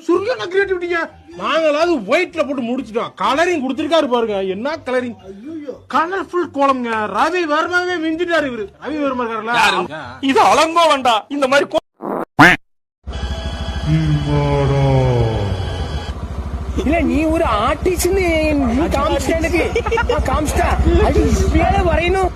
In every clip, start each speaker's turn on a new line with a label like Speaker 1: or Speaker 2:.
Speaker 1: சுரியான கிரியேட்டிவிட்டிங்க. நாங்களாவது ஒயிட்ல போட்டு முடிச்சிட்டோம். கலரிங் கொடுத்திருக்காரு பாருங்க. என்ன கலரிங், கலர்ஃபுல் கோலம்ங்க. ரவி வர்மாவே மிஞ்சிட்டாரு இவரு. ரவி வர்மா இருக்காருல்ல,
Speaker 2: இது அலங்கோ வேண்டாம். இந்த மாதிரி
Speaker 3: இல்ல நீ ஒரு ஆர்டிஸ்ட் நீ காமிச்சிட்ட எனக்கு காமிச்சிட்டா அது இப்படியால வரையணும்.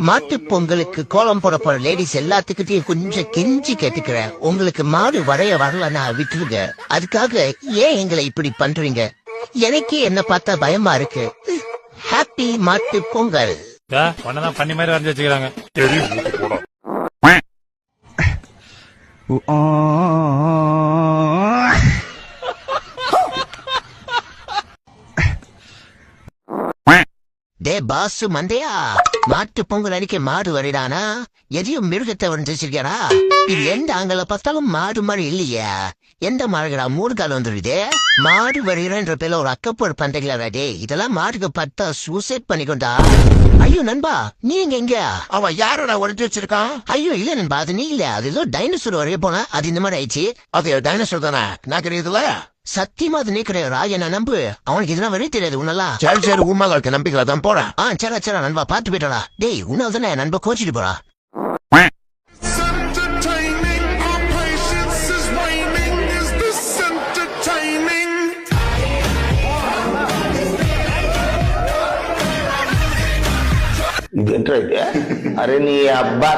Speaker 4: மாட்டு பொங்கலுக்கு கோலம் போட போற லேடிஸ் எல்லாத்துக்கிட்டையும் கொஞ்சம் கெஞ்சி கேட்டுக்கிறேன். உங்களுக்கு மாடு வரைய வரலன்னா விட்டுருங்க. அதுக்காக ஏன் எங்களை இப்படி பண்றீங்க? எனக்கே என்ன பார்த்தா பயமா இருக்கு. ஹாப்பி மாட்டு பொங்கல்.
Speaker 2: பண்ணி மாதிரி வரைஞ்சு வச்சுக்கிறாங்க.
Speaker 4: டே பாசு மண்டையா, மாட்டு பொங்கல் அன்னைக்கு மாடு வரைடானா எதையும் மிருகத்தை வந்துச்சிருக்கா? இது எந்த ஆங்கல பார்த்தாலும் மாடு மாதிரி இல்லையா? எந்த மாடுகளா 3 கால் வந்துருது? மாடு வரைகிறன்ற பேர்ல ஒரு அக்கப்போர் பண்றீங்களா? டே இதெல்லாம் மாடுக்கு பார்த்தா சூசைட் பண்ணிக்கொண்டா. ஐயோ நண்பா, நீங்க எங்க? அவன் யாரோட உடச்சு வச்சிருக்கான்? ஐயோ இல்ல நண்பா, அது நீ இல்ல. அது ஏதோ டைனோசர் வரைய போனா அது இந்த மாதிரி ஆயிடுச்சு. அது டைனோசர் தானே? நான் கிடையாதுல. சத்தியமா அது நீ கிடையாதா? என்ன நம்பு. அவனுக்கு இதெல்லாம் வரைய தெரியாது உன்னெல்லாம். சரி சரி, உண்மையில இருக்க நம்பிக்கை தான் போறேன். சரா சரா நண்பா, பாத்து போயிட்டா. டேய் உன்னால தானே நண்பா கோச்சிட்டு போறா.
Speaker 5: अरे नहीं अब्बा